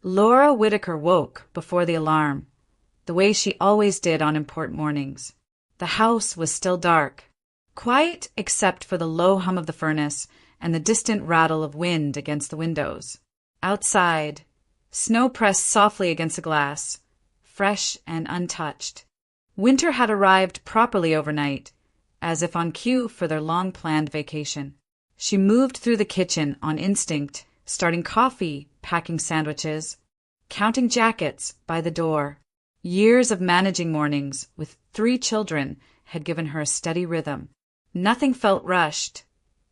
Laura Whitaker woke before the alarm, the way she always did on important mornings. The house was still dark, quiet except for the low hum of the furnace and the distant rattle of wind against the windows. Outside, snow pressed softly against the glass, fresh and untouched. Winter had arrived properly overnight, as if on cue for their long-planned vacation. She moved through the kitchen on instinct, starting coffee, packing sandwiches, counting jackets by the door. Years of managing mornings with 3 children had given her a steady rhythm. Nothing felt rushed,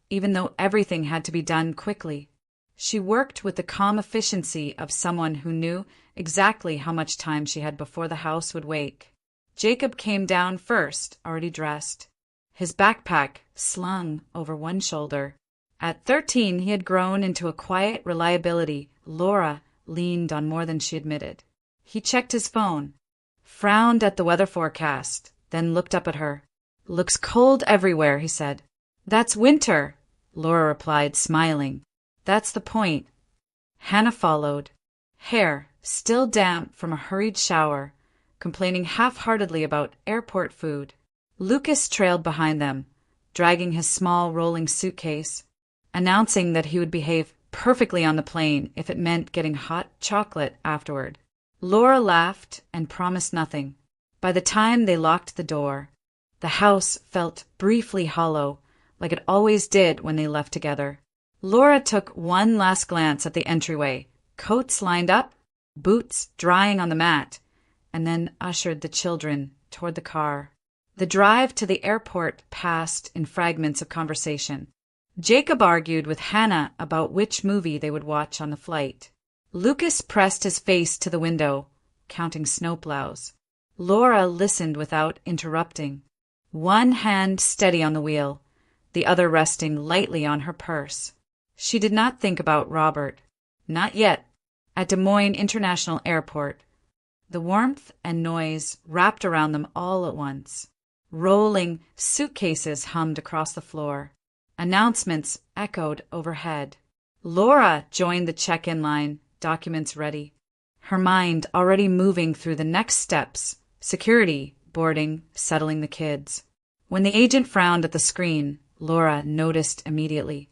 even though everything had to be done quickly. She worked with the calm efficiency of someone who knew exactly how much time she had before the house would wake. Jacob came down first, already dressed, his backpack slung over one shoulder. At 13, he had grown into a quiet reliability Laura leaned on more than she admitted. He checked his phone, frowned at the weather forecast, then looked up at her. "Looks cold everywhere," he said. "That's winter," Laura replied, smiling. "That's the point." Hannah followed, hair still damp from a hurried shower, complaining half-heartedly about airport food. Lucas trailed behind them, dragging his small rolling suitcase, announcing that he would behave perfectly on the plane if it meant getting hot chocolate afterward. Laura laughed and promised nothing. By the time they locked the door, the house felt briefly hollow, like it always did when they left together. Laura took one last glance at the entryway, coats lined up, boots drying on the mat, and then ushered the children toward the car. The drive to the airport passed in fragments of conversation. Jacob argued with Hannah about which movie they would watch on the flight. Lucas pressed his face to the window, counting snowplows. Laura listened without interrupting, one hand steady on the wheel, the other resting lightly on her purse. She did not think about Robert. Not yet. At Des Moines International Airport, the warmth and noise wrapped around them all at once. Rolling suitcases hummed across the floor. Announcements echoed overhead. Laura joined the check-in line, documents ready, her mind already moving through the next steps: security, boarding, settling the kids. When the agent frowned at the screen, Laura noticed immediately.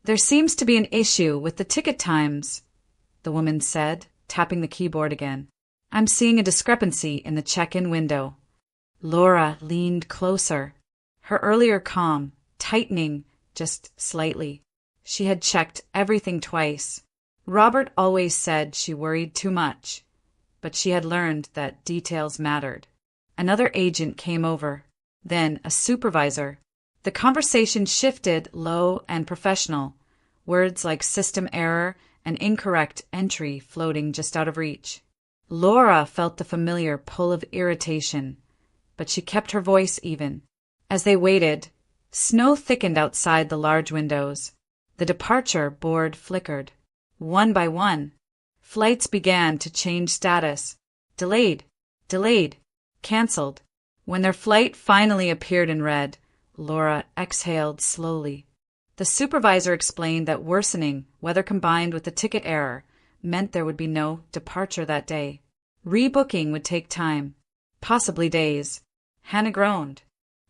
"There seems to be an issue with the ticket times," the woman said, tapping the keyboard again. "I'm seeing a discrepancy in the check-in window." Laura leaned closer, her earlier calm tightening just slightly. She had checked everything twice. Robert always said she worried too much, but she had learned that details mattered. Another agent came over, then a supervisor. The conversation shifted low and professional, words like system error and incorrect entry floating just out of reach. Laura felt the familiar pull of irritation, but she kept her voice even. As they waited, snow thickened outside the large windows. The departure board flickered. One by one, flights began to change status. Delayed, canceled. When their flight finally appeared in red, Laura exhaled slowly. The supervisor explained that worsening weather combined with the ticket error meant there would be no departure that day. Rebooking would take time, possibly days. Hannah groaned.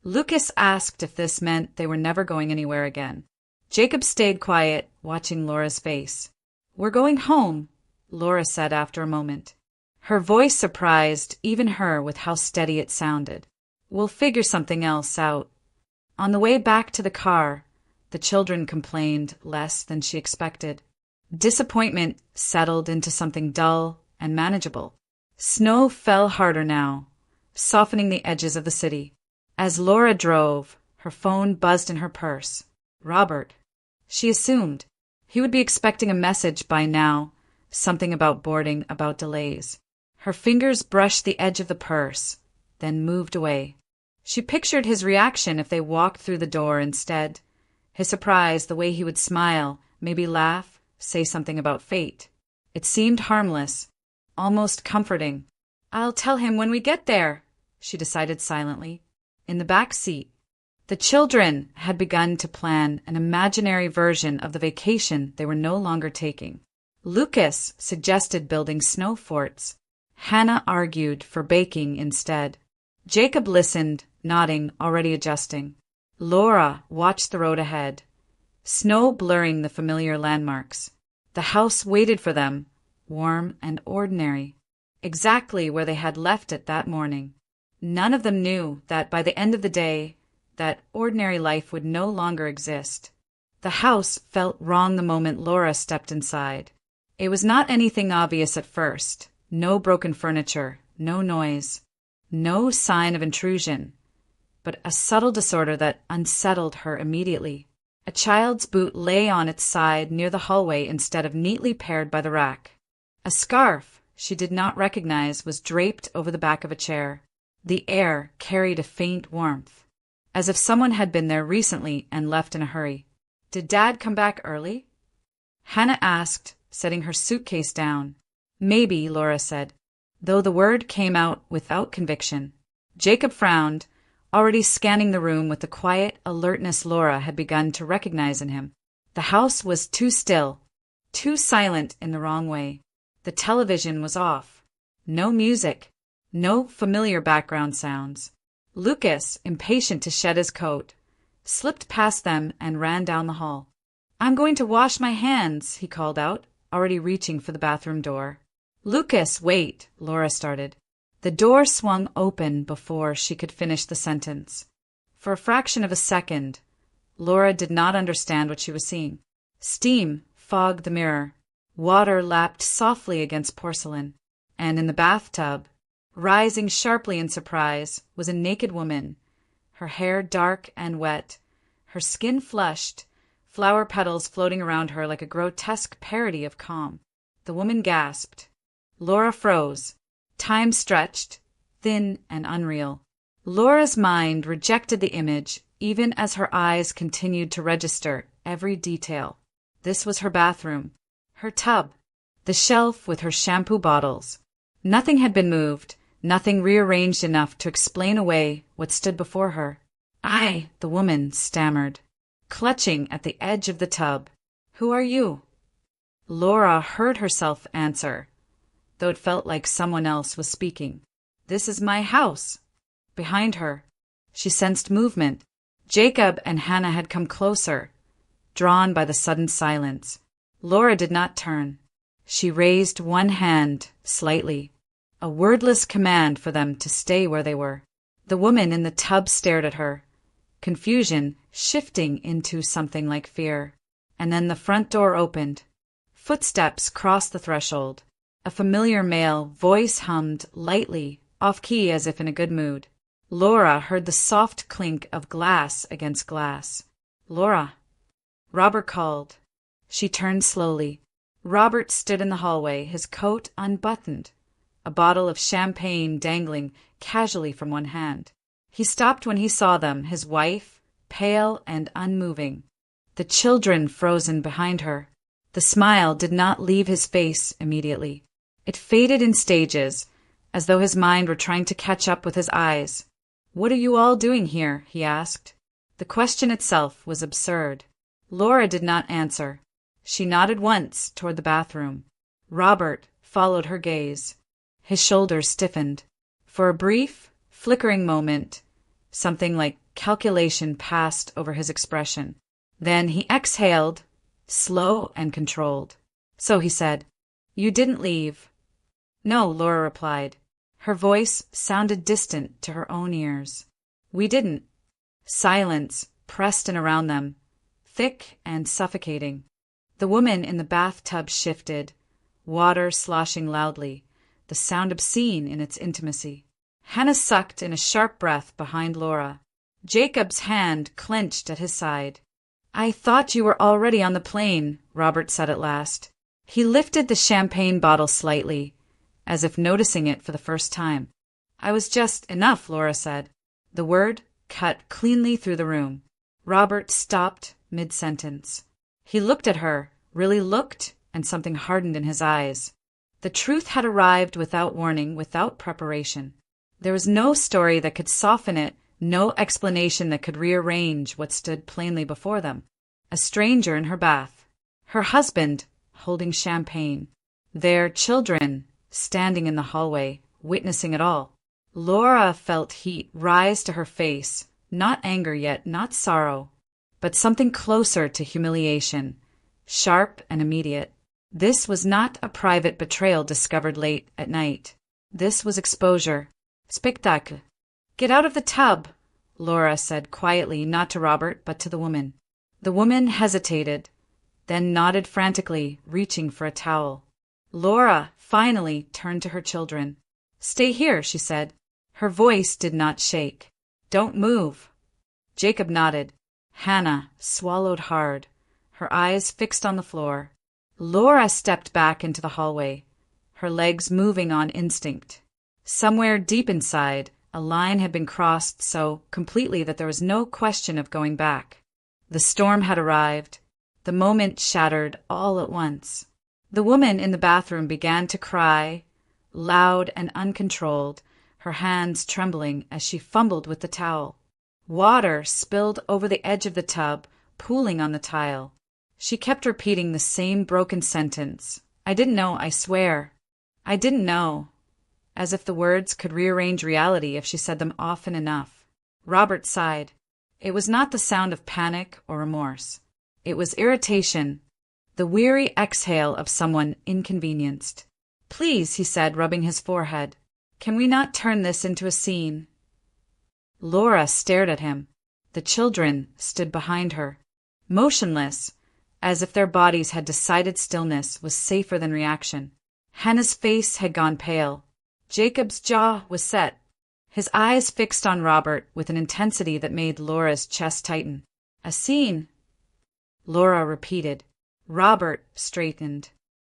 Lucas asked if this meant they were never going anywhere again. Jacob stayed quiet, watching Laura's face. "We're going home," Laura said after a moment. Her voice surprised even her with how steady it sounded. "We'll figure something else out." On the way back to the car, the children complained less than she expected. Disappointment settled into something dull and manageable. Snow fell harder now, softening the edges of the city. As Laura drove, her phone buzzed in her purse. Robert. She assumed. He would be expecting a message by now, something about boarding, about delays. Her fingers brushed the edge of the purse, then moved away. She pictured his reaction if they walked through the door instead. His surprise, the way he would smile, maybe laugh, say something about fate. It seemed harmless, almost comforting. "I'll tell him when we get there," she decided silently. In the back seat, the children had begun to plan an imaginary version of the vacation they were no longer taking. Lucas suggested building snow forts. Hannah argued for baking instead. Jacob listened, nodding, already adjusting. Laura watched the road ahead, snow blurring the familiar landmarks. The house waited for them, warm and ordinary, exactly where they had left it that morning. None of them knew that by the end of the day, that ordinary life would no longer exist. The house felt wrong the moment Laura stepped inside. It was not anything obvious at first. No broken furniture, no noise, no sign of intrusion, but a subtle disorder that unsettled her immediately. A child's boot lay on its side near the hallway instead of neatly paired by the rack. A scarf she did not recognize was draped over the back of a chair. The air carried a faint warmth, as if someone had been there recently and left in a hurry. "Did Dad come back early?" Hannah asked, setting her suitcase down. "Maybe," Laura said, though the word came out without conviction. Jacob frowned, already scanning the room with the quiet alertness Laura had begun to recognize in him. The house was too still, too silent in the wrong way. The television was off. No music, no familiar background sounds. Lucas, impatient to shed his coat, slipped past them and ran down the hall. "I'm going to wash my hands," he called out, already reaching for the bathroom door. "Lucas, wait," Laura started. The door swung open before she could finish the sentence. For a fraction of a second, Laura did not understand what she was seeing. Steam fogged the mirror. Water lapped softly against porcelain. And in the bathtub, rising sharply in surprise, was a naked woman, her hair dark and wet, her skin flushed, flower petals floating around her like a grotesque parody of calm. The woman gasped. Laura froze. Time stretched, thin and unreal. Laura's mind rejected the image, even as her eyes continued to register every detail. This was her bathroom, her tub, the shelf with her shampoo bottles. Nothing had been moved, nothing rearranged enough to explain away what stood before her. The woman stammered, clutching at the edge of the tub. "Who are you?" Laura heard herself answer, though it felt like someone else was speaking. "This is my house." Behind her, she sensed movement. Jacob and Hannah had come closer, drawn by the sudden silence. Laura did not turn. She raised one hand, slightly, a wordless command for them to stay where they were. The woman in the tub stared at her, confusion shifting into something like fear. And then the front door opened. Footsteps crossed the threshold. A familiar male voice hummed lightly, off-key as if in a good mood. Laura heard the soft clink of glass against glass. "Laura." Robert called. She turned slowly. Robert stood in the hallway, his coat unbuttoned, a bottle of champagne dangling casually from one hand. He stopped when he saw them, his wife, pale and unmoving, the children frozen behind her. The smile did not leave his face immediately. It faded in stages, as though his mind were trying to catch up with his eyes. "What are you all doing here?" he asked. The question itself was absurd. Laura did not answer. She nodded once toward the bathroom. Robert followed her gaze. His shoulders stiffened. For a brief, flickering moment, something like calculation passed over his expression. Then he exhaled, slow and controlled. "So," he said, "you didn't leave." "No," Laura replied. Her voice sounded distant to her own ears. "We didn't." Silence pressed in around them, thick and suffocating. The woman in the bathtub shifted, water sloshing loudly, the sound obscene in its intimacy. Hannah sucked in a sharp breath behind Laura. Jacob's hand clenched at his side. "I thought you were already on the plane," Robert said at last. He lifted the champagne bottle slightly, as if noticing it for the first time. "I was just enough," Laura said. The word cut cleanly through the room. Robert stopped mid-sentence. He looked at her, really looked, and something hardened in his eyes. The truth had arrived without warning, without preparation. There was no story that could soften it, no explanation that could rearrange what stood plainly before them. A stranger in her bath. Her husband, holding champagne. Their children, standing in the hallway, witnessing it all. Laura felt heat rise to her face, not anger yet, not sorrow, but something closer to humiliation, sharp and immediate. This was not a private betrayal discovered late at night. This was exposure. Spectacle. "Get out of the tub," Laura said quietly, not to Robert, but to the woman. The woman hesitated, then nodded frantically, reaching for a towel. Laura finally turned to her children. "Stay here," she said. Her voice did not shake. "Don't move." Jacob nodded. Hannah swallowed hard, her eyes fixed on the floor. Laura stepped back into the hallway, her legs moving on instinct. Somewhere deep inside, a line had been crossed so completely that there was no question of going back. The storm had arrived. The moment shattered all at once. The woman in the bathroom began to cry, loud and uncontrolled, her hands trembling as she fumbled with the towel. Water spilled over the edge of the tub, pooling on the tile. She kept repeating the same broken sentence. "I didn't know, I swear. I didn't know." As if the words could rearrange reality if she said them often enough. Robert sighed. It was not the sound of panic or remorse. It was irritation, the weary exhale of someone inconvenienced. "Please," he said, rubbing his forehead, "can we not turn this into a scene?" Laura stared at him. The children stood behind her, motionless, as if their bodies had decided stillness was safer than reaction. Hannah's face had gone pale. Jacob's jaw was set, his eyes fixed on Robert with an intensity that made Laura's chest tighten. "A scene," Laura repeated. Robert straightened.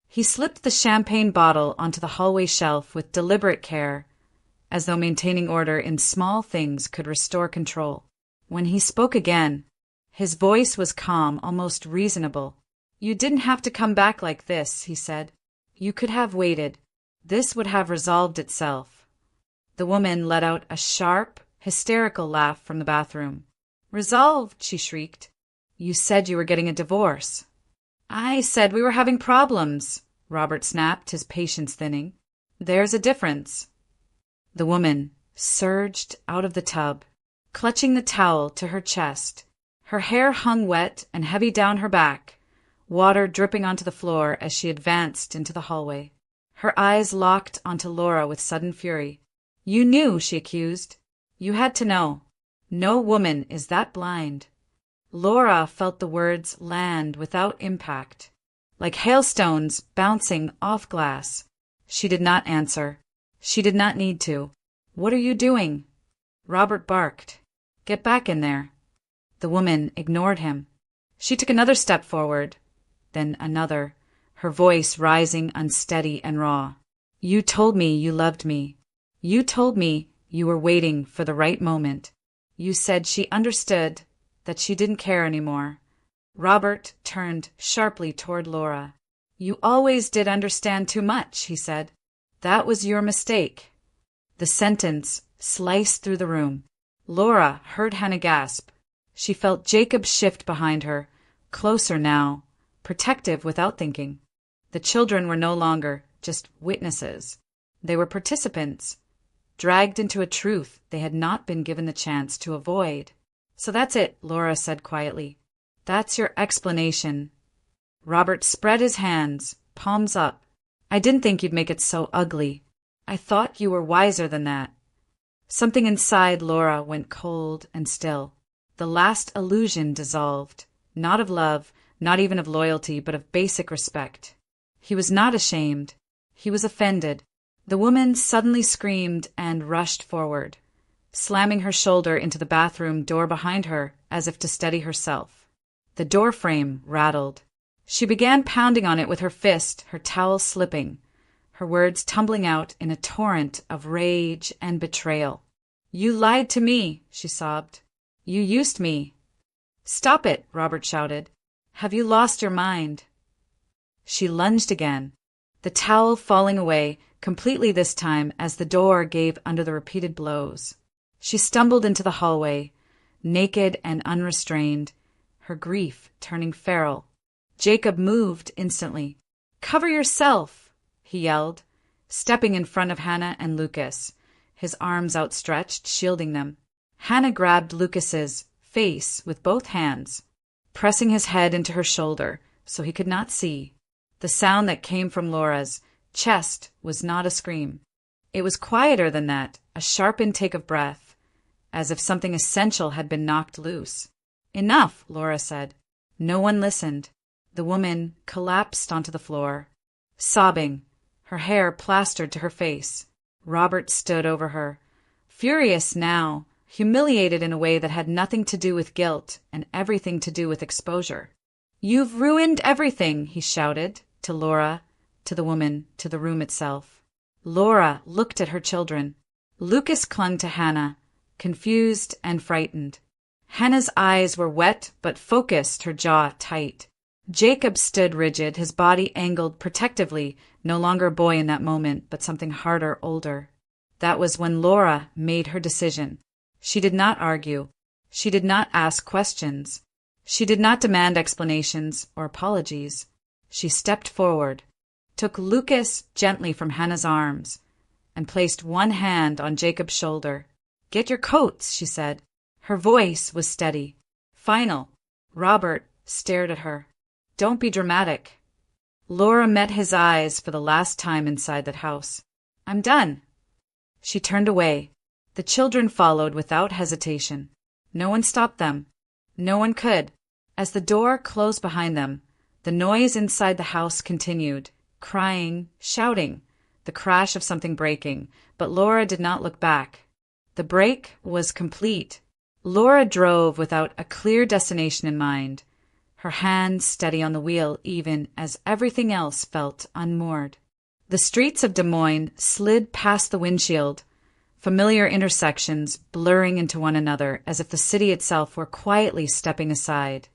He slipped the champagne bottle onto the hallway shelf with deliberate care, as though maintaining order in small things could restore control. When he spoke again, his voice was calm, almost reasonable. "You didn't have to come back like this," he said. "You could have waited. This would have resolved itself." The woman let out a sharp, hysterical laugh from the bathroom. "Resolved," she shrieked. "You said you were getting a divorce." "I said we were having problems," Robert snapped, his patience thinning. "There's a difference." The woman surged out of the tub, clutching the towel to her chest. Her hair hung wet and heavy down her back, water dripping onto the floor as she advanced into the hallway. Her eyes locked onto Laura with sudden fury. "You knew," she accused. "You had to know. No woman is that blind." Laura felt the words land without impact, like hailstones bouncing off glass. She did not answer. She did not need to. "What are you doing?" Robert barked. "Get back in there." The woman ignored him. She took another step forward, then another, her voice rising unsteady and raw. "You told me you loved me. You told me you were waiting for the right moment. You said she understood, that she didn't care anymore." Robert turned sharply toward Laura. "You always did understand too much," he said. "That was your mistake." The sentence sliced through the room. Laura heard Hannah gasp. She felt Jacob shift behind her, closer now, protective without thinking. The children were no longer just witnesses. They were participants, dragged into a truth they had not been given the chance to avoid. "So that's it," Laura said quietly. "That's your explanation." Robert spread his hands, palms up. "I didn't think you'd make it so ugly. I thought you were wiser than that." Something inside Laura went cold and still. The last illusion dissolved, not of love, not even of loyalty, but of basic respect. He was not ashamed. He was offended. The woman suddenly screamed and rushed forward, slamming her shoulder into the bathroom door behind her as if to steady herself. The door frame rattled. She began pounding on it with her fist, her towel slipping, her words tumbling out in a torrent of rage and betrayal. "You lied to me," she sobbed. "You used me." "Stop it," Robert shouted. "Have you lost your mind?" She lunged again, the towel falling away, completely this time as the door gave under the repeated blows. She stumbled into the hallway, naked and unrestrained, her grief turning feral. Jacob moved instantly. Cover yourself, he yelled, stepping in front of Hannah and Lucas, his arms outstretched, shielding them. Hannah grabbed Lucas's face with both hands, pressing his head into her shoulder so he could not see. The sound that came from Laura's chest was not a scream. It was quieter than that, a sharp intake of breath, as if something essential had been knocked loose. Enough, Laura said. No one listened. The woman collapsed onto the floor, sobbing, her hair plastered to her face. Robert stood over her, furious now, humiliated in a way that had nothing to do with guilt and everything to do with exposure. "You've ruined everything," he shouted, to Laura, to the woman, to the room itself. Laura looked at her children. Lucas clung to Hannah, confused and frightened. Hannah's eyes were wet but focused, her jaw tight. Jacob stood rigid, his body angled protectively, no longer a boy in that moment, but something harder, older. That was when Laura made her decision. She did not argue. She did not ask questions. She did not demand explanations or apologies. She stepped forward, took Lucas gently from Hannah's arms, and placed one hand on Jacob's shoulder. "Get your coats," she said. Her voice was steady. Final. Robert stared at her. "Don't be dramatic." Laura met his eyes for the last time inside that house. "I'm done." She turned away. The children followed without hesitation. No one stopped them. No one could. As the door closed behind them, the noise inside the house continued, crying, shouting, the crash of something breaking, but Laura did not look back. The break was complete. Laura drove without a clear destination in mind, her hands steady on the wheel even as everything else felt unmoored. The streets of Des Moines slid past the windshield, familiar intersections blurring into one another as if the city itself were quietly stepping aside.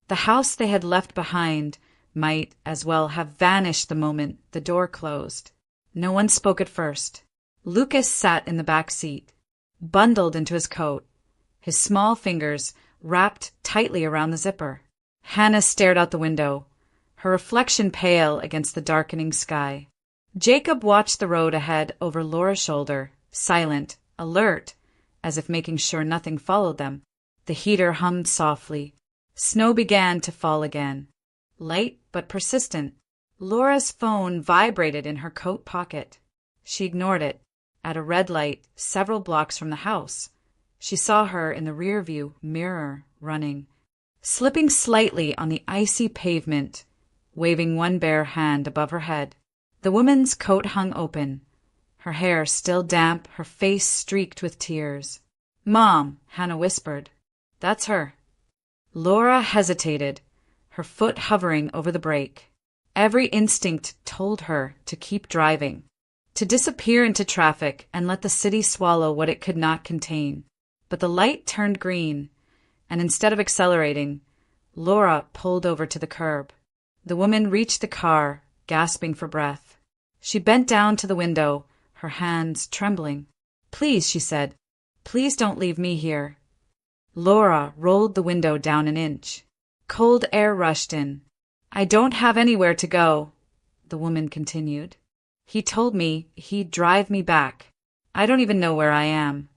The house they had left behind might as well have vanished the moment the door closed. No one spoke at first. Lucas sat in the back seat, bundled into his coat, his small fingers wrapped tightly around the zipper. Hannah stared out the window, her reflection pale against the darkening sky. Jacob watched the road ahead over Laura's shoulder, silent, alert, as if making sure nothing followed them. The heater hummed softly. Snow began to fall again, light but persistent. Laura's phone vibrated in her coat pocket. She ignored it. At a red light several blocks from the house, she saw her in the rearview mirror, running, slipping slightly on the icy pavement, waving one bare hand above her head. The woman's coat hung open, her hair still damp, her face streaked with tears. "Mom," Hannah whispered. "That's her." Laura hesitated, her foot hovering over the brake. Every instinct told her to keep driving, to disappear into traffic and let the city swallow what it could not contain. But the light turned green, and instead of accelerating, Laura pulled over to the curb. The woman reached the car, gasping for breath. She bent down to the window, her hands trembling. "Please," she said, "please don't leave me here." Laura rolled the window down an inch. Cold air rushed in. "I don't have anywhere to go," the woman continued. "He told me he'd drive me back. I don't even know where I am."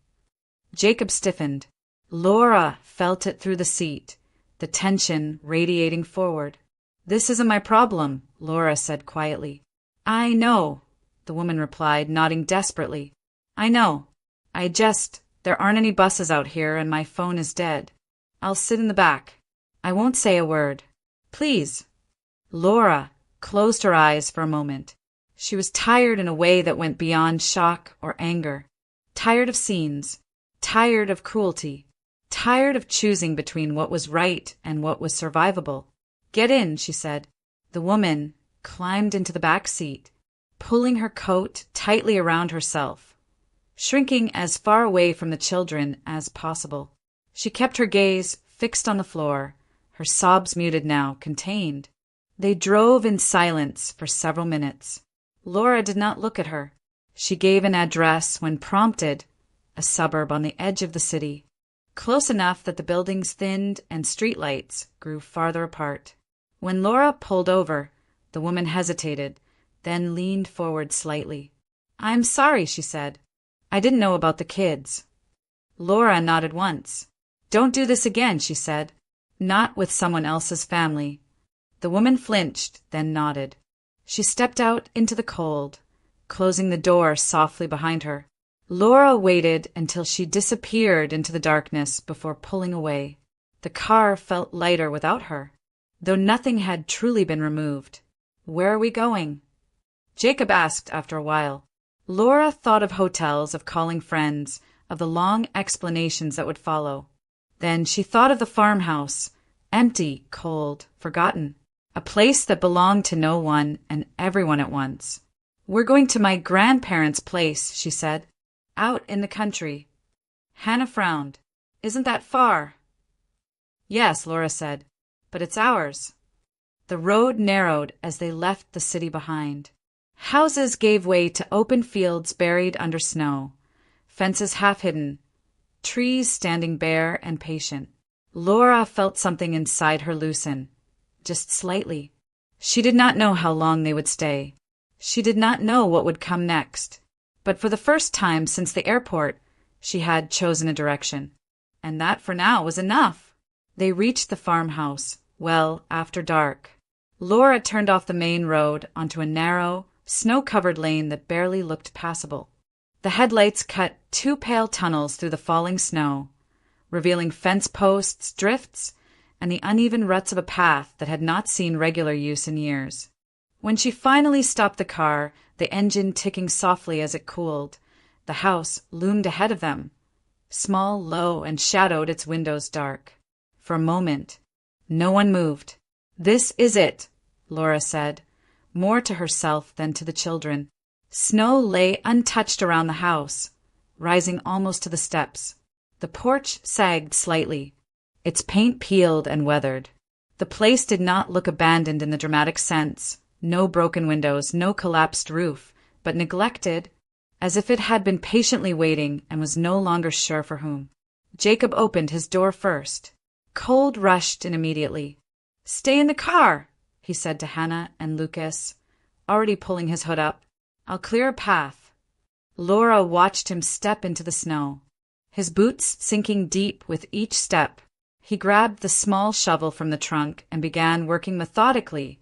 Jacob stiffened. Laura felt it through the seat, the tension radiating forward. "This isn't my problem," Laura said quietly. "I know," the woman replied, nodding desperately. "I know. There aren't any buses out here and my phone is dead. I'll sit in the back. I won't say a word. Please." Laura closed her eyes for a moment. She was tired in a way that went beyond shock or anger. Tired of scenes. Tired of cruelty. Tired of choosing between what was right and what was survivable. "Get in," she said. The woman climbed into the back seat, pulling her coat tightly around herself, shrinking as far away from the children as possible. She kept her gaze fixed on the floor, her sobs muted now, contained. They drove in silence for several minutes. Laura did not look at her. She gave an address when prompted, a suburb on the edge of the city, close enough that the buildings thinned and streetlights grew farther apart. When Laura pulled over, The woman hesitated, then leaned forward slightly. "I'm sorry," she said. "I didn't know about the kids." Laura nodded once. "Don't do this again," she said. "Not with someone else's family." The woman flinched, then nodded. She stepped out into the cold, closing the door softly behind her. Laura waited until she disappeared into the darkness before pulling away. The car felt lighter without her, though nothing had truly been removed. "Where are we going?" Jacob asked after a while. Laura thought of hotels, of calling friends, of the long explanations that would follow. Then she thought of the farmhouse, empty, cold, forgotten, a place that belonged to no one and everyone at once. "We're going to my grandparents' place," she said, "out in the country." Hannah frowned. "Isn't that far?" "Yes," Laura said, "but it's ours." The road narrowed as they left the city behind. Houses gave way to open fields buried under snow, fences half hidden, trees standing bare and patient. Laura felt something inside her loosen, just slightly. She did not know how long they would stay. She did not know what would come next. But for the first time since the airport, she had chosen a direction. And that for now was enough. They reached the farmhouse, well after dark. Laura turned off the main road onto a narrow, snow-covered lane that barely looked passable. The headlights cut two pale tunnels through the falling snow, revealing fence posts, drifts, and the uneven ruts of a path that had not seen regular use in years. When she finally stopped the car, the engine ticking softly as it cooled, the house loomed ahead of them, small, low, and shadowed, its windows dark. For a moment, no one moved. "This is it," Laura said, more to herself than to the children. Snow lay untouched around the house, rising almost to the steps. The porch sagged slightly, its paint peeled and weathered. The place did not look abandoned in the dramatic sense, no broken windows, no collapsed roof, but neglected, as if it had been patiently waiting and was no longer sure for whom. Jacob opened his door first. Cold rushed in immediately. "Stay in the car," he said to Hannah and Lucas, already pulling his hood up. "I'll clear a path." Laura watched him step into the snow, his boots sinking deep with each step. He grabbed the small shovel from the trunk and began working methodically,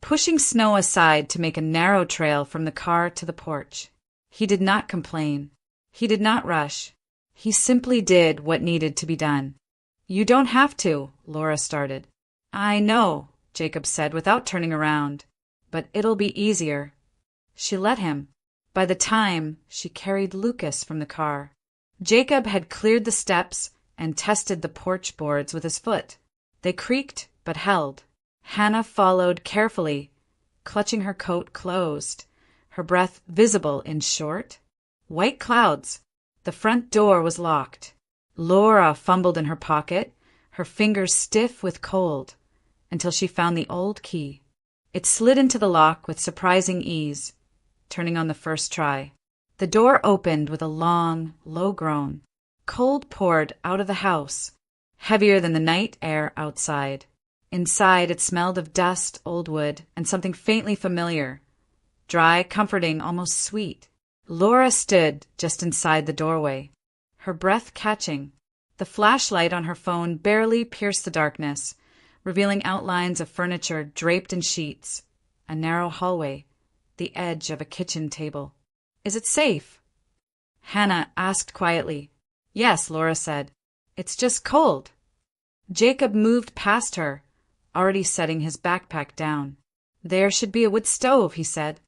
pushing snow aside to make a narrow trail from the car to the porch. He did not complain. He did not rush. He simply did what needed to be done. "You don't have to," Laura started. "I know," Jacob said without turning around, "but it'll be easier." She let him. By the time, she carried Lucas from the car. Jacob had cleared the steps and tested the porch boards with his foot. They creaked but held. Hannah followed carefully, clutching her coat closed, her breath visible in short, white clouds. The front door was locked. Laura fumbled in her pocket, her fingers stiff with cold, until she found the old key. It slid into the lock with surprising ease, turning on the first try. The door opened with a long, low groan. Cold poured out of the house, heavier than the night air outside. Inside, it smelled of dust, old wood, and something faintly familiar, dry, comforting, almost sweet. Laura stood just inside the doorway, her breath catching. The flashlight on her phone barely pierced the darkness, revealing outlines of furniture draped in sheets, a narrow hallway, the edge of a kitchen table. "Is it safe?" Hannah asked quietly. "Yes," Laura said. "It's just cold." Jacob moved past her, already setting his backpack down. "There should be a wood stove," he said,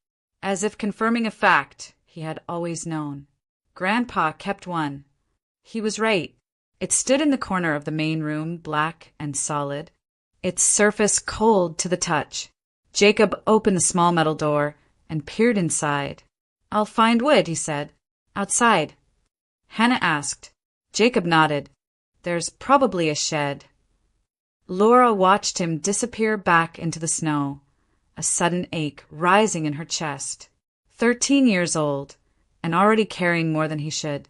as if confirming a fact he had always known. Grandpa kept one. He was right. It stood in the corner of the main room, black and solid, its surface cold to the touch. Jacob opened the small metal door and peered inside. "I'll find wood," he said. "Outside." Hannah asked. Jacob nodded. "There's probably a shed." Laura watched him disappear back into the snow, a sudden ache rising in her chest. 13 years old, and already carrying more than he should.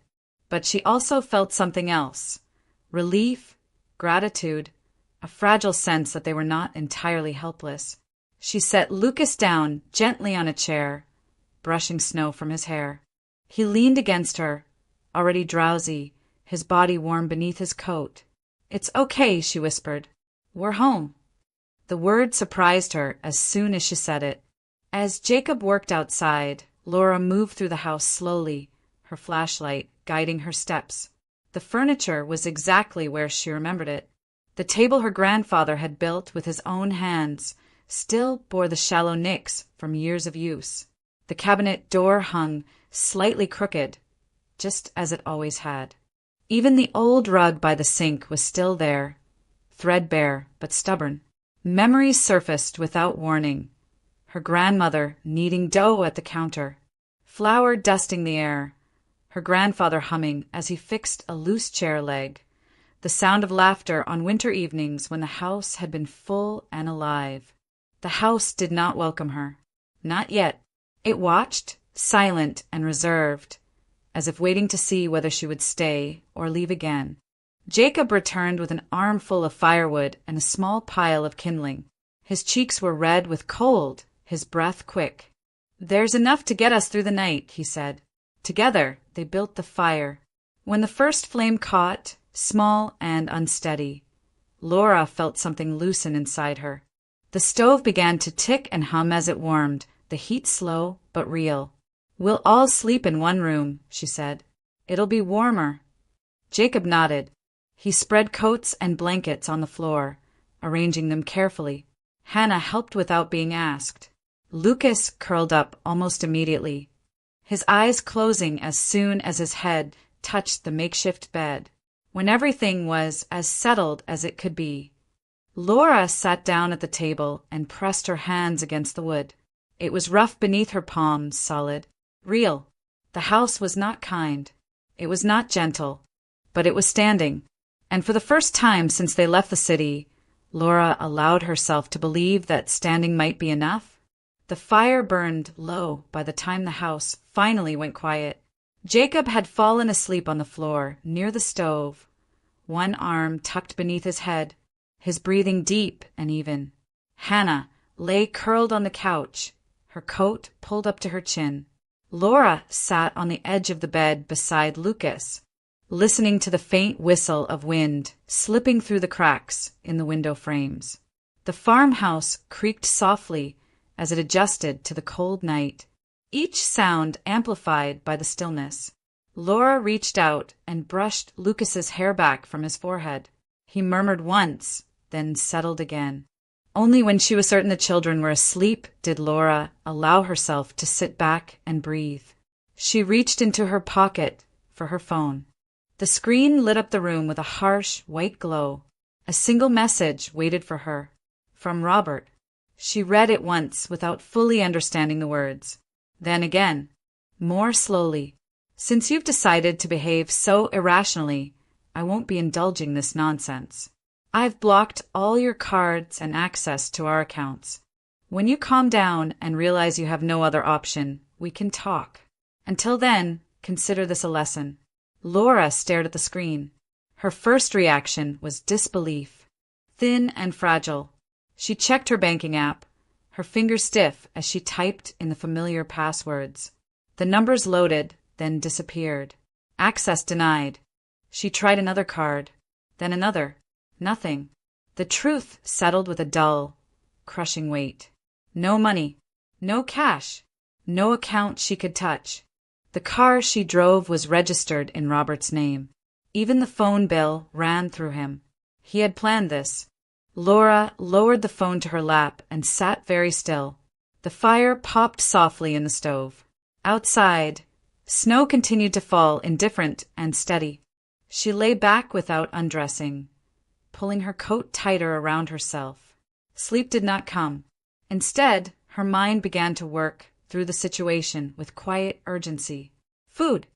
But she also felt something else. Relief, gratitude, a fragile sense that they were not entirely helpless. She set Lucas down gently on a chair, brushing snow from his hair. He leaned against her, already drowsy, his body warm beneath his coat. "It's okay," she whispered. "We're home." The word surprised her as soon as she said it. As Jacob worked outside, Laura moved through the house slowly, her flashlight guiding her steps. The furniture was exactly where she remembered it. The table her grandfather had built with his own hands still bore the shallow nicks from years of use. The cabinet door hung slightly crooked, just as it always had. Even the old rug by the sink was still there, threadbare but stubborn. Memories surfaced without warning. Her grandmother kneading dough at the counter, flour dusting the air, her grandfather humming as he fixed a loose chair leg, the sound of laughter on winter evenings when the house had been full and alive. The house did not welcome her. Not yet. It watched, silent and reserved, as if waiting to see whether she would stay or leave again. Jacob returned with an armful of firewood and a small pile of kindling. His cheeks were red with cold, his breath quick. "There's enough to get us through the night," he said. Together they built the fire. When the first flame caught, small and unsteady, Laura felt something loosen inside her. The stove began to tick and hum as it warmed, the heat slow but real. "We'll all sleep in one room," she said. "It'll be warmer." Jacob nodded. He spread coats and blankets on the floor, arranging them carefully. Hannah helped without being asked. Lucas curled up almost immediately, his eyes closing as soon as his head touched the makeshift bed. When everything was as settled as it could be, Laura sat down at the table and pressed her hands against the wood. It was rough beneath her palms, solid, real. The house was not kind. It was not gentle. But it was standing. And for the first time since they left the city, Laura allowed herself to believe that standing might be enough. The fire burned low by the time the house finally went quiet. Jacob had fallen asleep on the floor near the stove, one arm tucked beneath his head, his breathing deep and even. Hannah lay curled on the couch, her coat pulled up to her chin. Laura sat on the edge of the bed beside Lucas, listening to the faint whistle of wind slipping through the cracks in the window frames. The farmhouse creaked softly as it adjusted to the cold night, each sound amplified by the stillness. Laura reached out and brushed Lucas's hair back from his forehead. He murmured once, then settled again. Only when she was certain the children were asleep did Laura allow herself to sit back and breathe. She reached into her pocket for her phone. The screen lit up the room with a harsh, white glow. A single message waited for her. From Robert. She read it once without fully understanding the words. Then again, more slowly. "Since you've decided to behave so irrationally, I won't be indulging this nonsense. I've blocked all your cards and access to our accounts. When you calm down and realize you have no other option, we can talk. Until then, consider this a lesson." Laura stared at the screen. Her first reaction was disbelief. Thin and fragile. She checked her banking app, her fingers stiff as she typed in the familiar passwords. The numbers loaded, then disappeared. Access denied. She tried another card, then another. Nothing. The truth settled with a dull, crushing weight. No money. No cash. No account she could touch. The car she drove was registered in Robert's name. Even the phone bill ran through him. He had planned this. Laura lowered the phone to her lap and sat very still. The fire popped softly in the stove. Outside, snow continued to fall indifferent and steady. She lay back without undressing, pulling her coat tighter around herself. Sleep did not come. Instead, her mind began to work through the situation with quiet urgency. Food.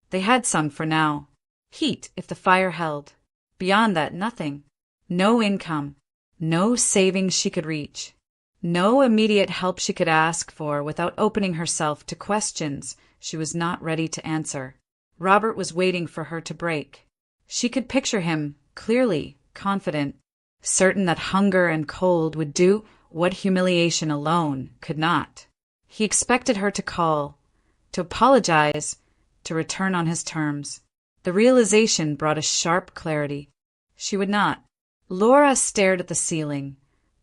They had some for now. Heat if the fire held. Beyond that, nothing. No income. No savings she could reach. No immediate help she could ask for without opening herself to questions she was not ready to answer. Robert was waiting for her to break. She could picture him, clearly, confident, certain that hunger and cold would do what humiliation alone could not. He expected her to call, to apologize, to return on his terms. The realization brought a sharp clarity. She would not. Laura stared at the ceiling,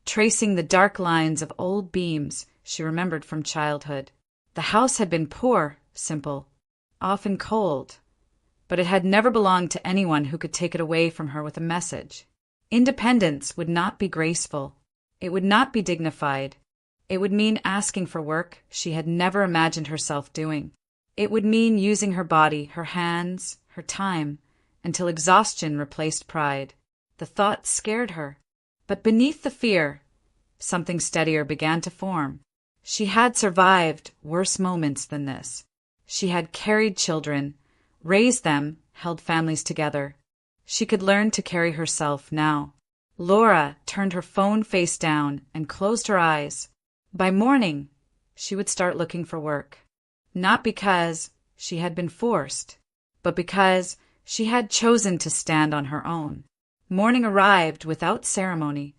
tracing the dark lines of old beams she remembered from childhood. The house had been poor, simple, often cold, but it had never belonged to anyone who could take it away from her with a message. Independence would not be graceful. It would not be dignified. It would mean asking for work she had never imagined herself doing. It would mean using her body, her hands, her time, until exhaustion replaced pride. The thought scared her. But beneath the fear, something steadier began to form. She had survived worse moments than this. She had carried children, raised them, held families together. She could learn to carry herself now. Laura turned her phone face down and closed her eyes. By morning, she would start looking for work. Not because she had been forced, but because she had chosen to stand on her own. Morning arrived without ceremony.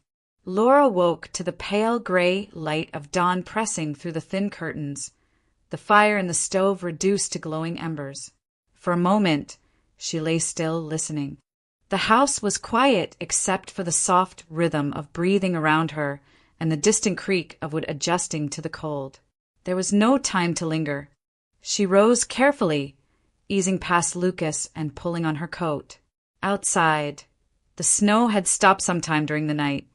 Laura woke to the pale gray light of dawn pressing through the thin curtains, the fire in the stove reduced to glowing embers. For a moment, she lay still, listening. The house was quiet except for the soft rhythm of breathing around her and the distant creak of wood adjusting to the cold. There was no time to linger. She rose carefully, easing past Lucas and pulling on her coat. Outside, the snow had stopped sometime during the night,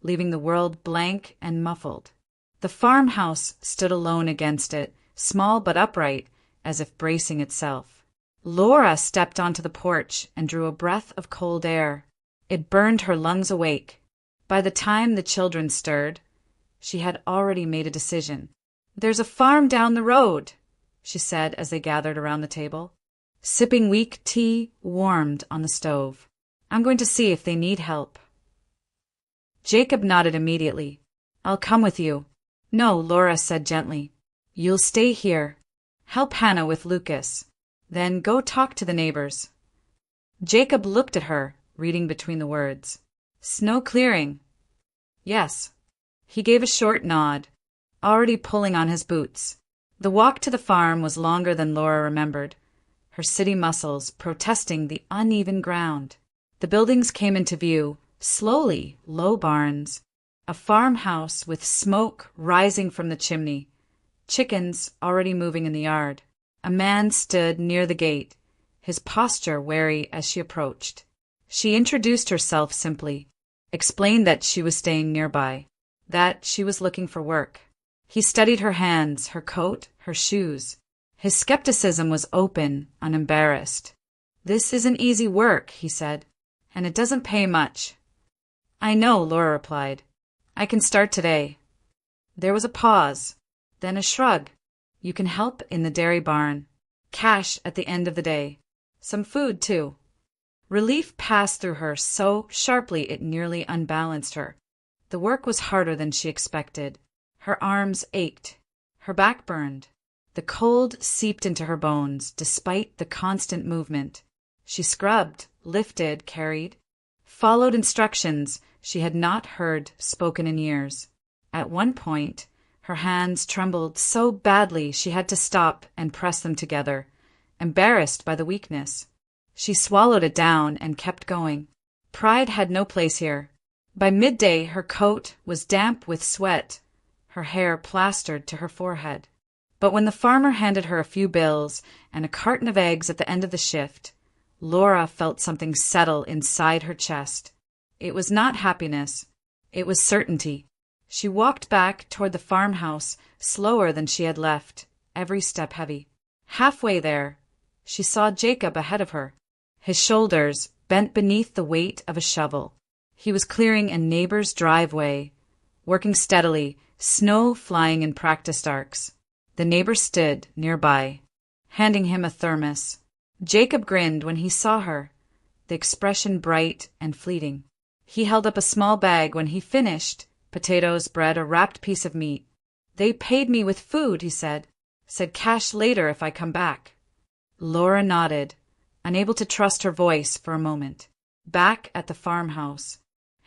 leaving the world blank and muffled. The farmhouse stood alone against it, small but upright, as if bracing itself. Laura stepped onto the porch and drew a breath of cold air. It burned her lungs awake. By the time the children stirred, she had already made a decision. "There's a farm down the road," she said as they gathered around the table. Sipping weak tea warmed on the stove. "I'm going to see if they need help." Jacob nodded immediately. "I'll come with you." "No," Laura said gently. "You'll stay here. Help Hannah with Lucas. Then go talk to the neighbors." Jacob looked at her, reading between the words. "Snow clearing?" "Yes." He gave a short nod, already pulling on his boots. The walk to the farm was longer than Laura remembered, her city muscles protesting the uneven ground. The buildings came into view, slowly, low barns, a farmhouse with smoke rising from the chimney, chickens already moving in the yard. A man stood near the gate, his posture wary as she approached. She introduced herself simply, explained that she was staying nearby, that she was looking for work. He studied her hands, her coat, her shoes. His skepticism was open, unembarrassed. "This isn't easy work," he said, "and it doesn't pay much." "I know," Laura replied. "I can start today." There was a pause, then a shrug. "You can help in the dairy barn. Cash at the end of the day. Some food, too." Relief passed through her so sharply it nearly unbalanced her. The work was harder than she expected. Her arms ached. Her back burned. The cold seeped into her bones, despite the constant movement. She scrubbed, lifted, carried, followed instructions she had not heard spoken in years. At one point, her hands trembled so badly she had to stop and press them together, embarrassed by the weakness. She swallowed it down and kept going. Pride had no place here. By midday, her coat was damp with sweat, her hair plastered to her forehead. But when the farmer handed her a few bills and a carton of eggs at the end of the shift, Laura felt something settle inside her chest. It was not happiness. It was certainty. She walked back toward the farmhouse slower than she had left, every step heavy. Halfway there, she saw Jacob ahead of her, his shoulders bent beneath the weight of a shovel. He was clearing a neighbor's driveway, working steadily, snow flying in practiced arcs. The neighbor stood nearby, handing him a thermos. Jacob grinned when he saw her, the expression bright and fleeting. He held up a small bag when he finished, potatoes, bread, a wrapped piece of meat. "They paid me with food," he said. "Said cash later if I come back." Laura nodded, unable to trust her voice for a moment. Back at the farmhouse,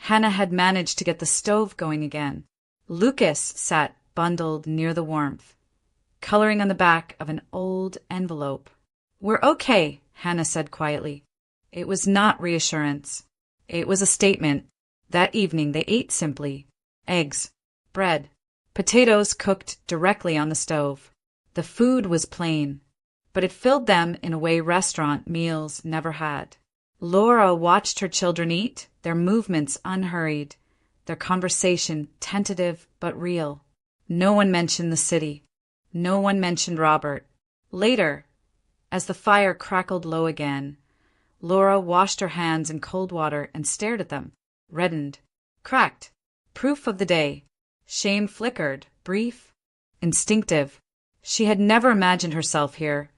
Hannah had managed to get the stove going again. Lucas sat bundled near the warmth, coloring on the back of an old envelope. "We're okay," Hannah said quietly. It was not reassurance. It was a statement. That evening they ate simply. Eggs, bread, potatoes cooked directly on the stove. The food was plain, but it filled them in a way restaurant meals never had. Laura watched her children eat, their movements unhurried, their conversation tentative but real. No one mentioned the city. No one mentioned Robert. Later, as the fire crackled low again, Laura washed her hands in cold water and stared at them, reddened, cracked. Proof of the day. Shame flickered, brief, instinctive. She had never imagined herself here,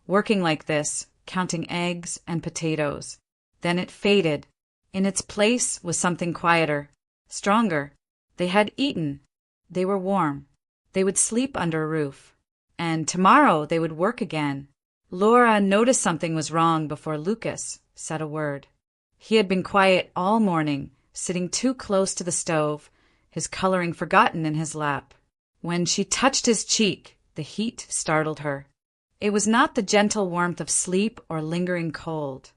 working like this, counting eggs and potatoes. Then it faded. In its place was something quieter, stronger. They had eaten. They were warm. They would sleep under a roof. And tomorrow they would work again. Laura noticed something was wrong before Lucas said a word. He had been quiet all morning, sitting too close to the stove, his coloring forgotten in his lap. When she touched his cheek, the heat startled her. It was not the gentle warmth of sleep or lingering cold,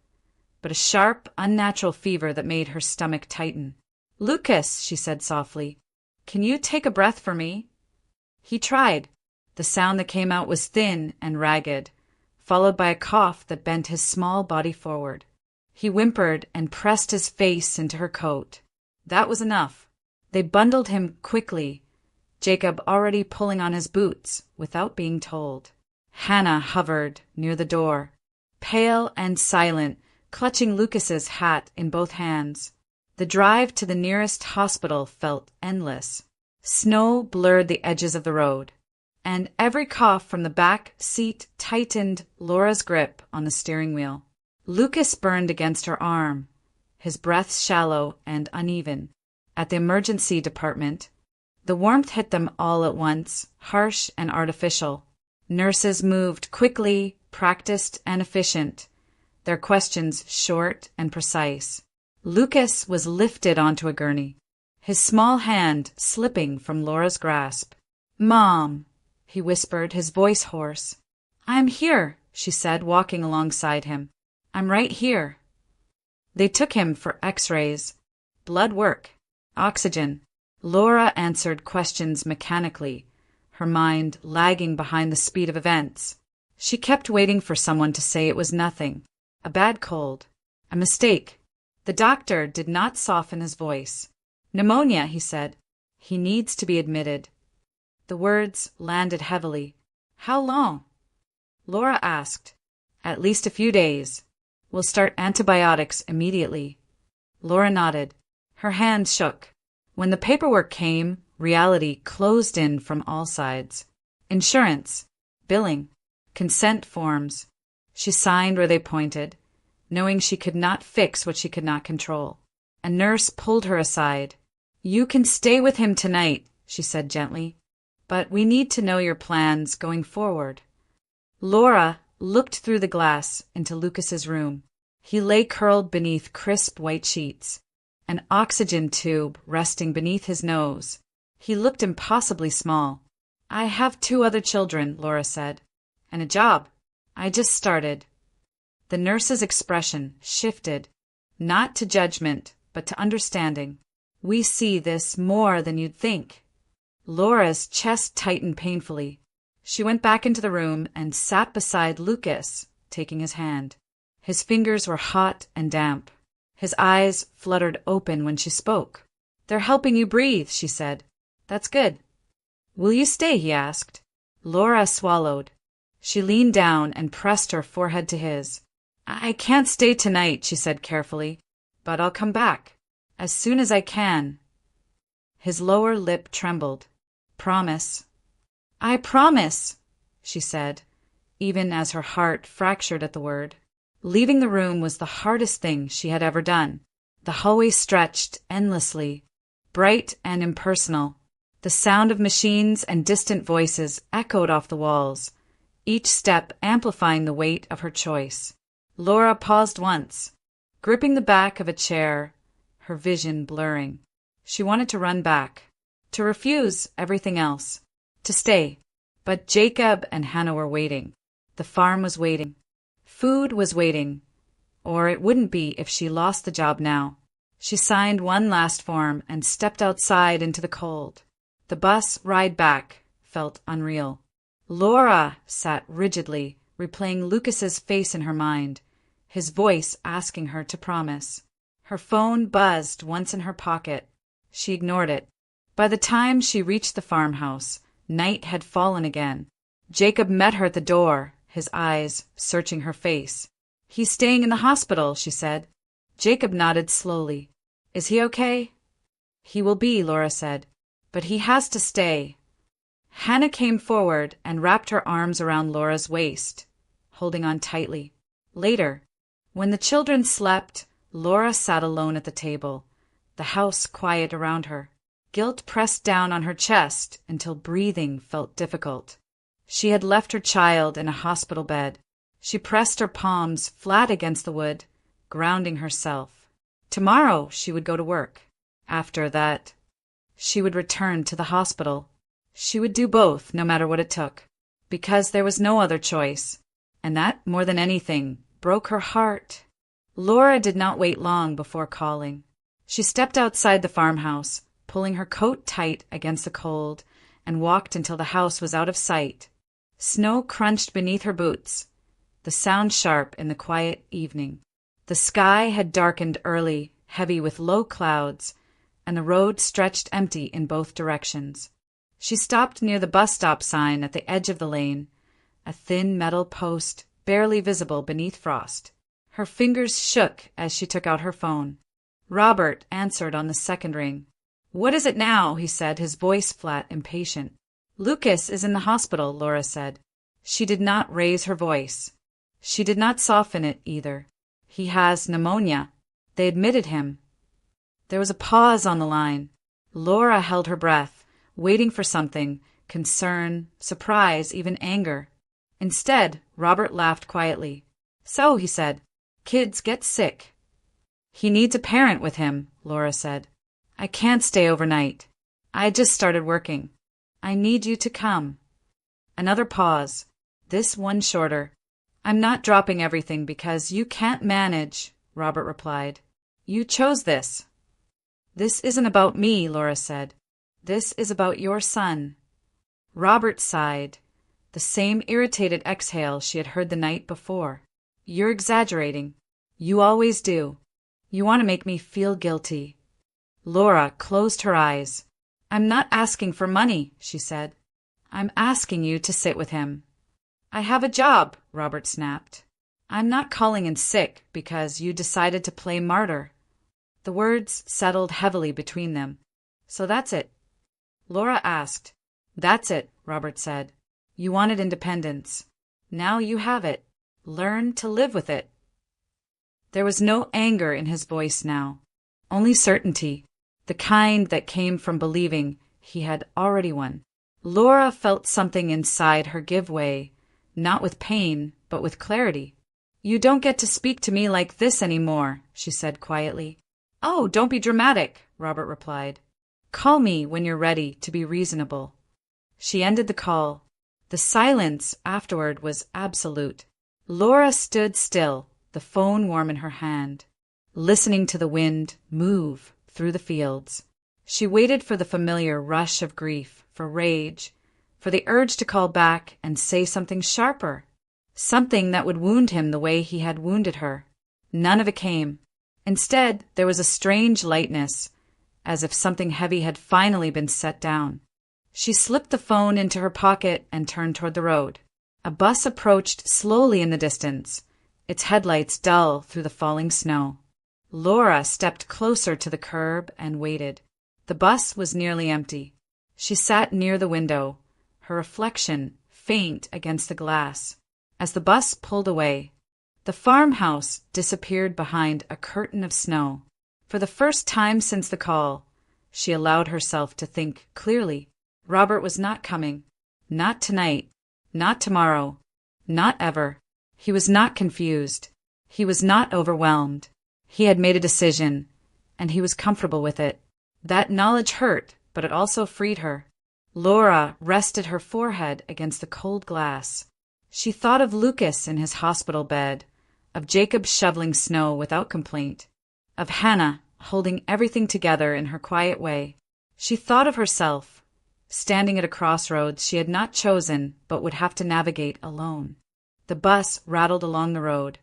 but a sharp, unnatural fever that made her stomach tighten. "Lucas," she said softly, "can you take a breath for me?" He tried. The sound that came out was thin and ragged, followed by a cough that bent his small body forward. He whimpered and pressed his face into her coat. That was enough. They bundled him quickly, Jacob already pulling on his boots without being told. Hannah hovered near the door, pale and silent, clutching Lucas's hat in both hands. The drive to the nearest hospital felt endless. Snow blurred the edges of the road, and every cough from the back seat tightened Laura's grip on the steering wheel. Lucas burned against her arm, his breath shallow and uneven. At the emergency department, the warmth hit them all at once, harsh and artificial. Nurses moved quickly, practiced and efficient, their questions short and precise. Lucas was lifted onto a gurney, his small hand slipping from Laura's grasp. "Mom," he whispered, his voice hoarse. "I'm here," she said, walking alongside him. "I'm right here." They took him for x-rays, blood work, oxygen. Laura answered questions mechanically, her mind lagging behind the speed of events. She kept waiting for someone to say it was nothing, a bad cold, a mistake. The doctor did not soften his voice. "Pneumonia," he said. "He needs to be admitted." The words landed heavily. "How long?" Laura asked. "At least a few days. We'll start antibiotics immediately." Laura nodded. Her hand shook. When the paperwork came, reality closed in from all sides. Insurance, billing, consent forms. She signed where they pointed, knowing she could not fix what she could not control. A nurse pulled her aside. "You can stay with him tonight," she said gently, "but we need to know your plans going forward." Laura looked through the glass into Lucas's room. He lay curled beneath crisp white sheets, an oxygen tube resting beneath his nose. He looked impossibly small. "I have 2 other children," Laura said, "and a job. I just started." The nurse's expression shifted, not to judgment, but to understanding. "We see this more than you'd think." Laura's chest tightened painfully. She went back into the room and sat beside Lucas, taking his hand. His fingers were hot and damp. His eyes fluttered open when she spoke. "They're helping you breathe," she said. "That's good." "Will you stay?" he asked. Laura swallowed. She leaned down and pressed her forehead to his. "I can't stay tonight," she said carefully, "but I'll come back as soon as I can." His lower lip trembled. "Promise." "I promise," she said, even as her heart fractured at the word. Leaving the room was the hardest thing she had ever done. The hallway stretched endlessly, bright and impersonal. The sound of machines and distant voices echoed off the walls, each step amplifying the weight of her choice. Laura paused once, gripping the back of a chair, her vision blurring. She wanted to run back, to refuse everything else, to stay. But Jacob and Hannah were waiting. The farm was waiting. Food was waiting. Or it wouldn't be if she lost the job now. She signed one last form and stepped outside into the cold. The bus ride back felt unreal. Laura sat rigidly, replaying Lucas's face in her mind, his voice asking her to promise. Her phone buzzed once in her pocket. She ignored it. By the time she reached the farmhouse, night had fallen again. Jacob met her at the door, his eyes searching her face. "He's staying in the hospital," she said. Jacob nodded slowly. "Is he okay?" "He will be," Laura said. "But he has to stay." Hannah came forward and wrapped her arms around Laura's waist, holding on tightly. Later, when the children slept, Laura sat alone at the table, the house quiet around her. Guilt pressed down on her chest until breathing felt difficult. She had left her child in a hospital bed. She pressed her palms flat against the wood, grounding herself. Tomorrow she would go to work. After that, she would return to the hospital. She would do both, no matter what it took, because there was no other choice. And that, more than anything, broke her heart. Laura did not wait long before calling. She stepped outside the farmhouse, pulling her coat tight against the cold, and walked until the house was out of sight. Snow crunched beneath her boots, the sound sharp in the quiet evening. The sky had darkened early, heavy with low clouds, and the road stretched empty in both directions. She stopped near the bus stop sign at the edge of the lane, a thin metal post barely visible beneath frost. Her fingers shook as she took out her phone. Robert answered on the second ring. "What is it now?" he said, his voice flat, impatient. "Lucas is in the hospital," Laura said. She did not raise her voice. She did not soften it either. "He has pneumonia. They admitted him." There was a pause on the line. Laura held her breath, waiting for something, concern, surprise, even anger. Instead, Robert laughed quietly. "So," he said, "kids get sick." "He needs a parent with him," Laura said. "I can't stay overnight. I just started working. I need you to come." Another pause, this one shorter. "I'm not dropping everything because you can't manage," Robert replied. "You chose this." "This isn't about me," Laura said. "This is about your son." Robert sighed, the same irritated exhale she had heard the night before. "You're exaggerating. You always do. You want to make me feel guilty." Laura closed her eyes. "I'm not asking for money," she said. "I'm asking you to sit with him." "I have a job," Robert snapped. "I'm not calling in sick because you decided to play martyr." The words settled heavily between them. "So that's it?" Laura asked. "That's it," Robert said. "You wanted independence. Now you have it. Learn to live with it." There was no anger in his voice now, only certainty, the kind that came from believing he had already won. Laura felt something inside her give way, not with pain, but with clarity. "You don't get to speak to me like this anymore," she said quietly. "Oh, don't be dramatic," Robert replied. "Call me when you're ready to be reasonable." She ended the call. The silence afterward was absolute. Laura stood still, the phone warm in her hand, listening to the wind move through the fields. She waited for the familiar rush of grief, for rage, for the urge to call back and say something sharper, something that would wound him the way he had wounded her. None of it came. Instead, there was a strange lightness, as if something heavy had finally been set down. She slipped the phone into her pocket and turned toward the road. A bus approached slowly in the distance, its headlights dull through the falling snow. Laura stepped closer to the curb and waited. The bus was nearly empty. She sat near the window, her reflection faint against the glass. As the bus pulled away, the farmhouse disappeared behind a curtain of snow. For the first time since the call, she allowed herself to think clearly. Robert was not coming. Not tonight. Not tomorrow. Not ever. He was not confused. He was not overwhelmed. He had made a decision, and he was comfortable with it. That knowledge hurt, but it also freed her. Laura rested her forehead against the cold glass. She thought of Lucas in his hospital bed, of Jacob shoveling snow without complaint, of Hannah holding everything together in her quiet way. She thought of herself, standing at a crossroads she had not chosen but would have to navigate alone. The bus rattled along the road,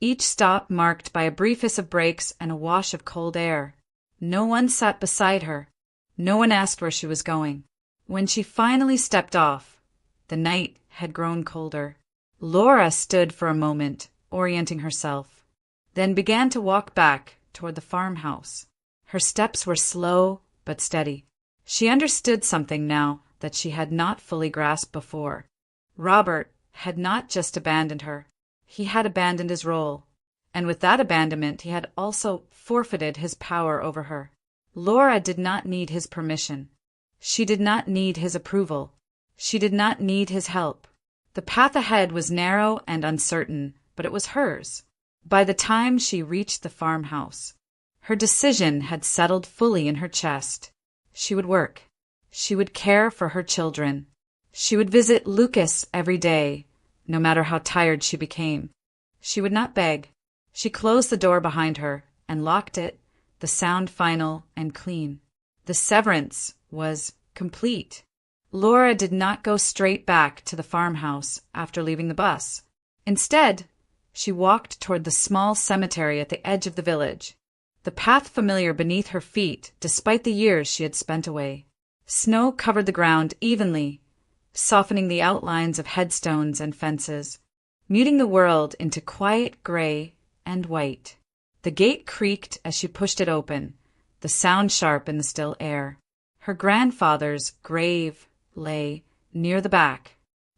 each stop marked by a brief hiss of brakes and a wash of cold air. No one sat beside her. No one asked where she was going. When she finally stepped off, the night had grown colder. Laura stood for a moment, orienting herself, then began to walk back toward the farmhouse. Her steps were slow but steady. She understood something now that she had not fully grasped before. Robert had not just abandoned her. He had abandoned his role, and with that abandonment he had also forfeited his power over her. Laura did not need his permission. She did not need his approval. She did not need his help. The path ahead was narrow and uncertain, but it was hers. By the time she reached the farmhouse, her decision had settled fully in her chest. She would work. She would care for her children. She would visit Lucas every day, no matter how tired she became. She would not beg. She closed the door behind her and locked it, the sound final and clean. The severance was complete. Laura did not go straight back to the farmhouse after leaving the bus. Instead, she walked toward the small cemetery at the edge of the village, the path familiar beneath her feet despite the years she had spent away. Snow covered the ground evenly, softening the outlines of headstones and fences, muting the world into quiet gray and white. The gate creaked as she pushed it open, the sound sharp in the still air. Her grandfather's grave lay near the back,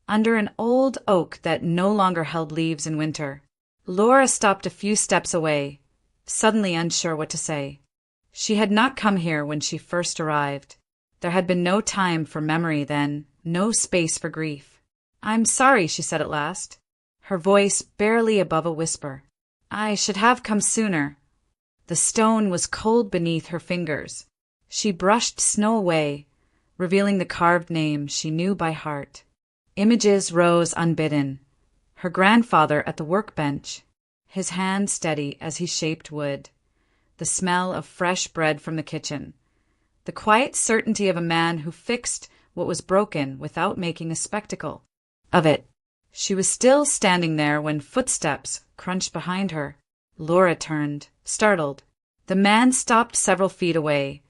under an old oak that no longer held leaves in winter. Laura stopped a few steps away, suddenly unsure what to say. She had not come here when she first arrived. There had been no time for memory then, no space for grief. "I'm sorry," she said at last, her voice barely above a whisper. "I should have come sooner." The stone was cold beneath her fingers. She brushed snow away, revealing the carved name she knew by heart. Images rose unbidden. Her grandfather at the workbench, his hand steady as he shaped wood, the smell of fresh bread from the kitchen, the quiet certainty of a man who fixed what was broken without making a spectacle of it. She was still standing there when footsteps crunched behind her. Laura turned, startled. The man stopped several feet away,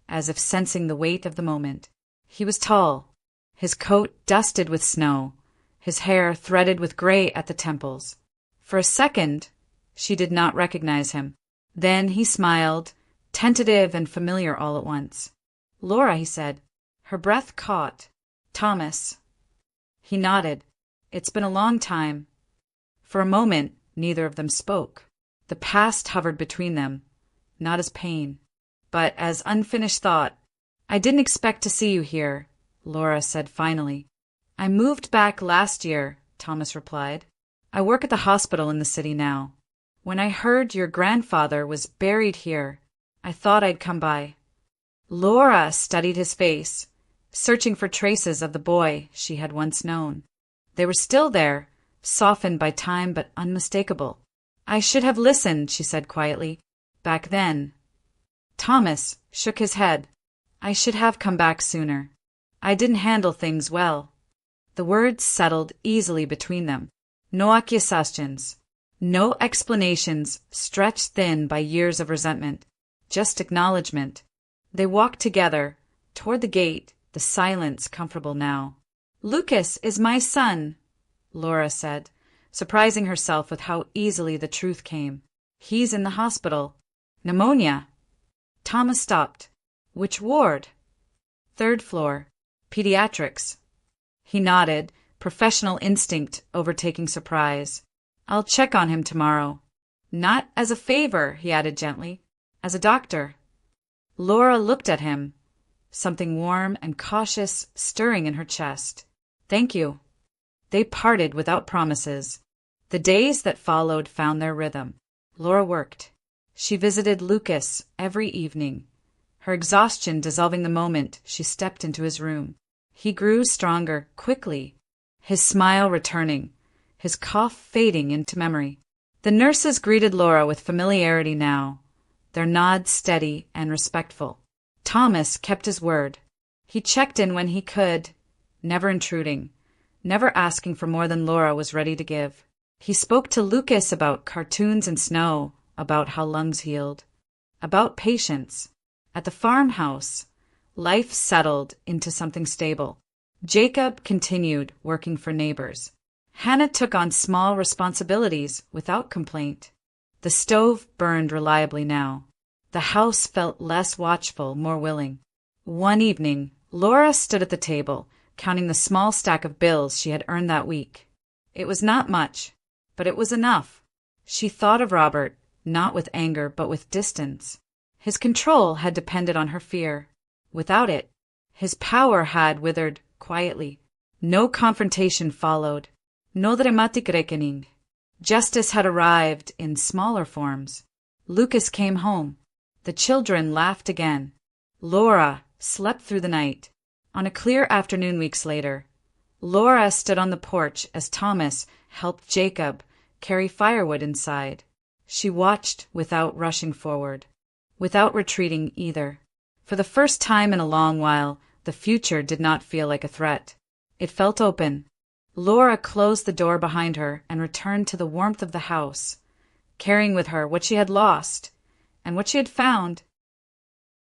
as if sensing the weight of the moment. He was tall, his coat dusted with snow, his hair threaded with gray at the temples. For a second, she did not recognize him. Then he smiled, tentative and familiar all at once. "Laura," he said. Her breath caught. "Thomas." He nodded. "It's been a long time." For a moment, neither of them spoke. The past hovered between them, not as pain, but as unfinished thought. "I didn't expect to see you here," Laura said finally. "I moved back last year," Thomas replied. "I work at the hospital in the city now. When I heard your grandfather was buried here, I thought I'd come by." Laura studied his face, searching for traces of the boy she had once known. They were still there, softened by time but unmistakable. "I should have listened," she said quietly. "Back then." Thomas shook his head. "I should have come back sooner. I didn't handle things well." The words settled easily between them. No accusations, no explanations stretched thin by years of resentment, just acknowledgement. They walked together, toward the gate, the silence comfortable now. "Lucas is my son," Laura said, surprising herself with how easily the truth came. "He's in the hospital. Pneumonia." Thomas stopped. "Which ward?" "Third floor. Pediatrics." He nodded, professional instinct overtaking surprise. "I'll check on him tomorrow." "Not as a favor," he added gently. "As a doctor." Laura looked at him, something warm and cautious stirring in her chest. "Thank you." They parted without promises. The days that followed found their rhythm. Laura worked. She visited Lucas every evening, her exhaustion dissolving the moment she stepped into his room. He grew stronger quickly, his smile returning, his cough fading into memory. The nurses greeted Laura with familiarity now, their nods steady and respectful. Thomas kept his word. He checked in when he could, never intruding, never asking for more than Laura was ready to give. He spoke to Lucas about cartoons and snow, about how lungs healed, about patience. At the farmhouse, life settled into something stable. Jacob continued working for neighbors. Hannah took on small responsibilities without complaint. The stove burned reliably now. The house felt less watchful, more willing. One evening, Laura stood at the table, counting the small stack of bills she had earned that week. It was not much, but it was enough. She thought of Robert, not with anger but with distance. His control had depended on her fear. Without it, his power had withered quietly. No confrontation followed. No dramatic reckoning. Justice had arrived in smaller forms. Lucas came home. The children laughed again. Laura slept through the night. On a clear afternoon weeks later, Laura stood on the porch as Thomas helped Jacob carry firewood inside. She watched without rushing forward, without retreating either. For the first time in a long while, the future did not feel like a threat. It felt open. Laura closed the door behind her and returned to the warmth of the house, carrying with her what she had lost and what she had found.